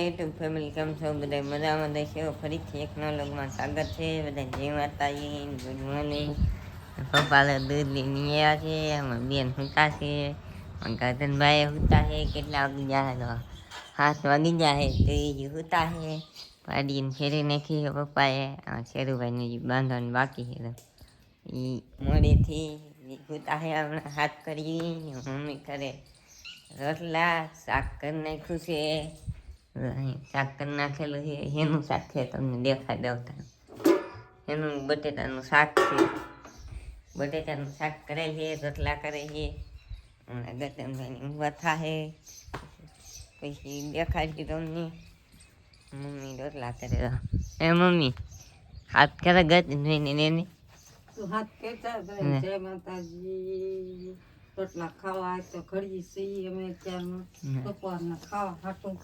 YouTube family કેમ છો બધા મજામાં દેશો ફરીથી એક નવા લોગમાં સ્વાગત છે બધા જય માતાજી ગુડ મોર્નિંગ પપ્પા દૂધ લઈને આવ્યા છે અમારા બેન સૂતા છે ગરદનભાઈ સૂતા છે કેટલા વાગી જાય તો 7 વાગી જાય તો એ સૂતા છે પાડીને ફેરી નાખી પપ્પાએ શેરુભાઈને બાંધવાનું બાકી છે તો એ મોડેથી સૂતા છે હમણાં હાથ કરી મમ્મી કરે રોટલા શાક કરી નાખ્યું છે શાક કરી નાખેલું છે એનું શાક છે તમને દેખાઈ દઉં એનું બટેટાનું શાક છે બટેટાનું શાક કરે છે રોટલા કરે છે હમણાં ગતનભાઈની ઊંઘવા થાય પછી દેખાડતી તમને મમ્મી રોટલા કરે એ મમ્મી હાથ કરે ગતનભાઈને એને હાથ કેતા જય માતાજી રોટલા ખાવા તો ઘડી સી અમે ત્યારમાં બપોરના ખાવા હાટું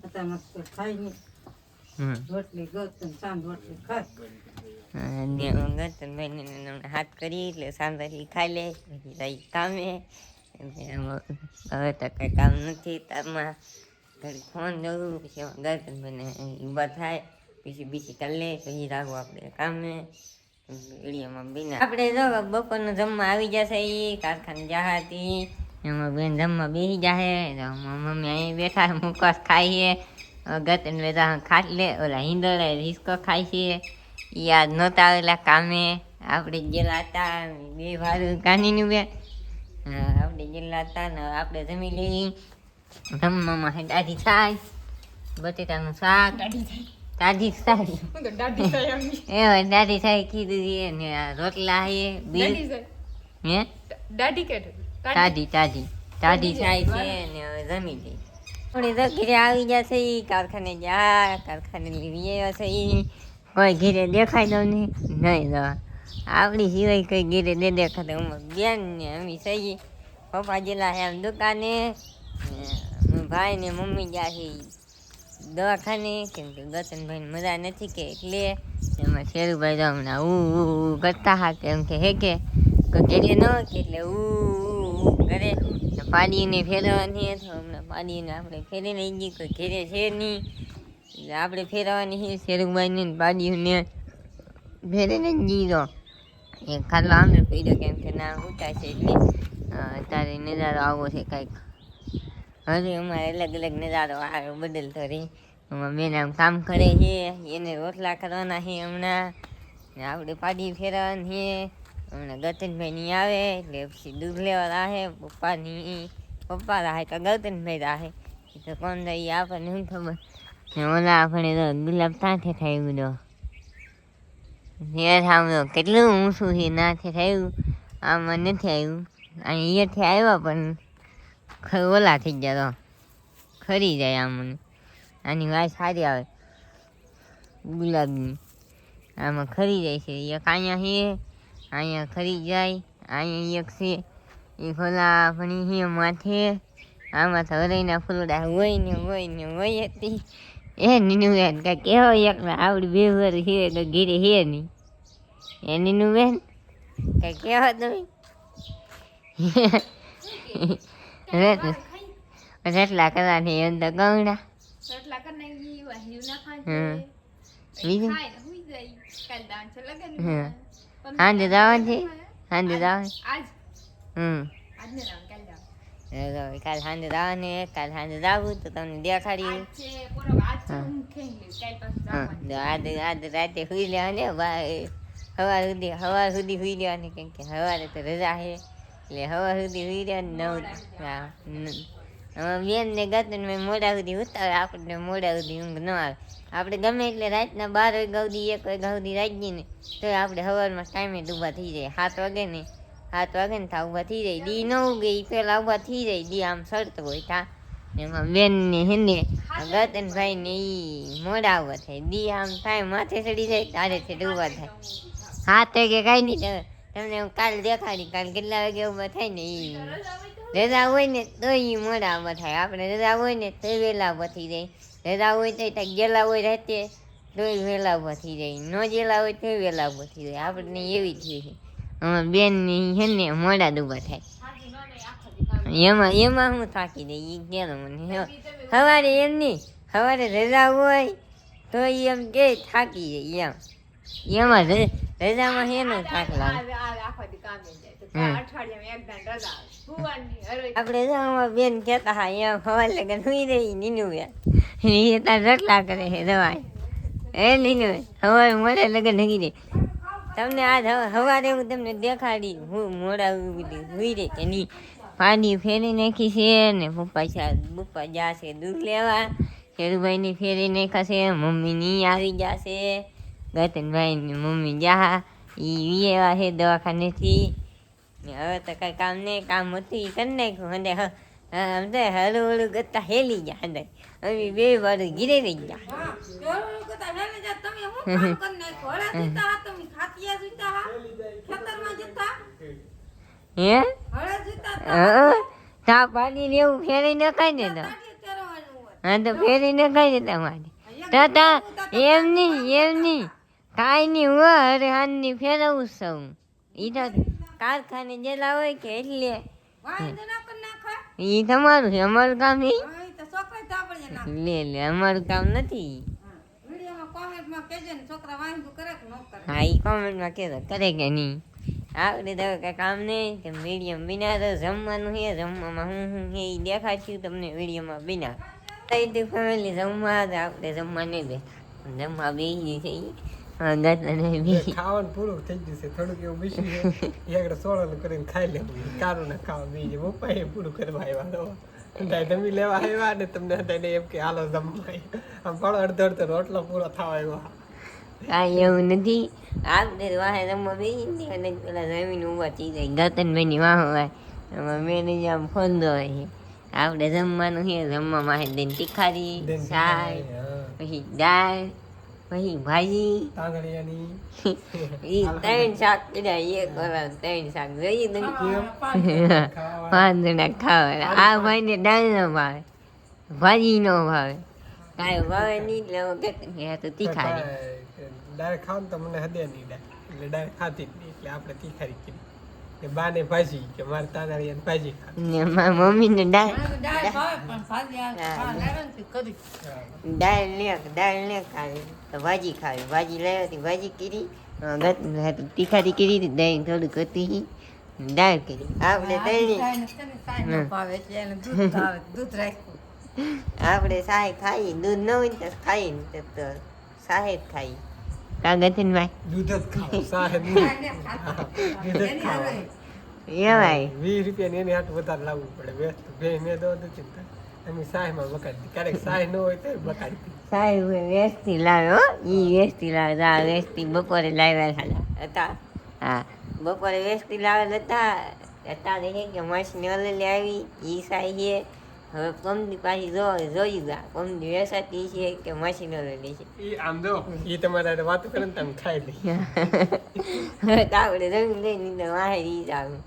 અત્યારમાં તો ખાઈ નહીં રોટલી ગત સાંજ રોટલી ખાય ગતનભાઈને હાથ કરી એટલે સાંજ એટલી ખાઈ લે પછી રહી કામે હવે તો કંઈ કામ નથી તારમાં ઘડી ફોન જવું પછી ગતનભાઈને ઊભા થાય પછી બીજી કરી લે પછી રાખવું આપણે કામે વિડીયોમાં બેન આપણે જો બપોરનું જમવા આવી જશે એ કારખાને જહાતી એમાં બેન જમવા બેસી જાય મમ્મી અહીં બેઠા મુકવાસ ખાઈએ ગતન બેઠા ખાટલે ઓલા હિંદોળે હિસકો ખાય છે એ આજ નહોતા આવેલા કામે આપણે ગયેલા હતા બે ભાડું કાનીનું બેન આપણે ગયેલા હતા ને આપણે જમી લઈ જમવામાં દાઢી થાય બટેટાનું શાક દાઢી થાય દાઢી થાય કીધું ને રોટલા હે બિલ હે દાઢી દાઢી થાય છે ને જમી લઈ થોડી તો ઘરે આવી જશે એ કારખાને જા કારખાને લઈ હશે એ કોઈ ઘરે દેખાય તો નહીં તો આપણી સિવાય કઈ ઘરે નહીં દેખાતા હું બેન ને અમે સહી પપ્પા ગયેલા છે આમ દુકાને ભાઈ ને મમ્મી ગયા છે દવાખાને કેમ કે ગતનભાઈને મજા નથી કે એટલે એમાં શેરુભાઈ તો હમણાં ઉ કરતા હા કેમ કે હે કે ઘેરે ન કે એટલે કરે પાડીને ફેરવવાની તો હમણાં પાડીને આપણે ફેરી નહીં ગઈ કોઈ ઘેરે છે નહીં એટલે આપણે ફેરવવાની છે શેરુભાઈને પાડીને ફેરી નહીં ગઈ તો એ ખાટલો આમને પીડ્યો કેમ કે ના ઊંચા છે એટલે તારે નજારો આવો છે કાંઈક હવે અમારે અલગ અલગ નજારો આવ્યો બદલતો રહી અમારા બેન આમ કામ કરે છે એને રોટલા કરવાના છે હમણાં ને આપણે પાડી ફેરવાની છે હમણાં ગતનભાઈ નહીં આવે એટલે પછી દૂધ લેવા રાહે પપ્પા રાહે તો ગતનભાઈ રાહે તો કોણ રહી આપણને શું ખબર ને ઓલા આપણે તો ગુલાબ તાંઠે થયું તો સાંભળો કેટલું ઊંચું છે નાથે થયું આમાં નથી આવ્યું અહીંયાથી આવ્યા પણ ઓલા થઈ ગયા તો ખરી જાય આમ મને આની વાત સારી આવે ગુલાબની આમાં ખરી જાય છે એક અહીંયા ખરી જાય અહીંયા એક છે એ ખોલા ભણી છે માથે આમાં તો હરઈના ફૂલડા હોય હતી એ નીનું બેન કાંઈ કેવો એક આવડી બે વર છે તો ઘીરે છે નહીં એ નીનું બેન કાંઈ કેવો તમે રોટલા કરવાની અંદર ગૌડા સાંજે જવાનું છે સાંજે જવાનું કાલ સાંજે જવાનું કાલ સાંજે જવું તો તમને દેખાડી આજ રાતે સુઈ લેવાની સવાર સુધી સુઈ લેવાની કેમ કે સવારે તો રજા છે એટલે સવાર સુધી સુઈ રહેવાની બેન ને ગતન મેં મોડા સુધી ઉતાવે આપણને મોડા સુધી ઊંઘ ન આવે આપણે ગમે એટલે રાતના 12 વાગ્યા સુધી 1 વાગ્યા સુધી રાખીએ ને તો આપણે સવારમાં ટાઈમે જ ઊભા થઈ જાય 7 વાગે ને ત્યાં ઊભા થઈ જાય દી ન ઉગે એ પહેલાં ઊભા થઈ જાય દી આમ સડતો હોય ત્યાં એમાં બેન ને હેને ગતનભાઈ ને એ મોડા ઊભા થાય દી આમ થાય માથે ચડી જાય તારે છે ઊભા થાય 7 વાગે કાંઈ નહીં તમને હું કાલ દેખાડી કાલ કેટલા વાગે ઊભા થાય ને એ રજા હોય ને તો એ મોડા ઊભા થાય આપણે રજા હોય ને તો વહેલા ઊભા થઈ જાય રજા હોય તો ત્યાં ગયેલા હોય રાતે તો વહેલા ઊભા થઈ જાય ન ગયેલા હોય તો વહેલા ઊભા થઈ જાય આપણને એવી થઈ છે અમારા બેન ની છે ને મોડા જ ઊભા થાય એમાં હું થાકી દઈ એ ગયેલો મને સવારે એમ નહીં સવારે રજા હોય તો ઈ એમ કે થાકી જાય એમ એમાં રજામાં શેનો થાક લાગે આપણે રજામાં બેન કહેતા હા એમ સવાર લગન સુઈ રહી નીનું બેન એ તાર રટલા કરે છે દવા એ નીનું સવાર મોડે લગન હગી દે તમને આજ સવારે હું તમને દેખાડી હું મોડા સુઈ રહી કે નહીં પાણી ફેરી નાખી છે ને પપ્પા જાશે દૂધ લેવા ખેડુભાઈની ફેરી નાખાશે મમ્મીની આવી જશે ગતનભાઈની મમ્મી જા ઈ એવા છે દવાખાનેથી હવે તો કઈ કામ નહીં કામ હતું એ કરી નાખ્યું અને આમ તો હળું હળું ગતા હેલી જા અંદર હવે બે વાર ગીરે રહી જા હે તા પાણી ને એવું ફેરી નખાય ને તો હા તો ફેરી નખાય ને તમારે તા એમ નહીં કાંઈ નહીં હું અરે હાનની ફેરવું છું એ તો કારખાને જેલા હોય કે એટલે એ તમારું છે અમારું કામ નહીં લે અમારું કામ નથી હા એ કોમેન્ટમાં કહેતો કરે કે નહીં આપણે તો કાંઈ કામ નહીં કે મીડિયમ બિના તો જમવાનું છે જમવામાં હું છે એ દેખાડશું તમને વિડીયોમાં બિના થઈ ફેમિલી જમવા તો આપણે જમવા નહીં બેઠા જમવા બેસી છે ખાવાનું પૂરું થઈ ગયું છે થોડુંક એવું બીજું છે આગળ સોળાનું કરીને ખાઈ લેવું કારું ના ખાવા બીજું પપ્પા એ પૂરું કરવા આવ્યા તમે લેવા આવ્યા ને તમને તેને એમ કે હાલો જમવા આમ પણ અડધો અડધો રોટલો પૂરો થવા આવ્યો કાંઈ એવું નથી આપણે વાહે રમવા બેસી અને પેલા જમીન ઊભા થઈ જાય ગતનભાઈની વાહ હોય એમાં મેં આમ ફોંદો હોય છે આપણે જમવાનું છે જમવામાં છે દઈને તીખારી શાક પછી દાળ પછી ભાજી ઈ ત્રણ શાક કીધા એક વાર ત્રણ શાક જોઈએ તમે 5 જણા ખાવા આ ભાઈને દાળ ન ભાવે ભાજી ન ભાવે કાંઈ ભાવે નહીં એટલે તો તીખારી ડાયરેક્ટ ખાવ તો મને હદે નહીં એટલે ડાયરેક્ટ ખાતી જ નહીં એટલે આપણે તીખારી કરી બાને ભાજી કે મારે તાનાળી ભાજી ને મારા મમ્મીને દાળ લે ખાવી તો ભાજી ખાવી ભાજી લાવી હતી ભાજી કરી તીખારી કરી હતી દહીં થોડુંક હતી દાળ કરી આપણે આપણે સાહે ખાઈ દૂધ ન હોય તો ખાઈ તો સાહે જ ખાઈ કાગતનભાઈ દૂધ જ ખાવ સાહે દૂધ જ ખાવ એવાય 20 રૂપિયા એની હાટ વધારે લાવવું પડે વેસ્ટ બે મેં દો તો ચિંતા અમે સાહેમાં બકાડી ક્યારેક સાહે ન હોય તો બકાડી સાહેબ વેસ્ટથી લાવ્યો ઈ વેસ્ટથી લાવે આ વેસ્ટથી બપોરે લાવ્યા હતા હા બપોરે વેસ્ટથી લાવેલ હતા અત્યારે છે કે મશીન ઓલેલી આવી ઈ સાહી છે હવે પમદી પાછી જોયું ગા પમદી વેસાતી છે કે મશીન ઓલેલી છે ઈ આમ દો ઈ તમારે વાત કરે ને તમે ખાઈ લઈ હવે તો આપણે જમીન લઈને વાહે ઈ જ આવું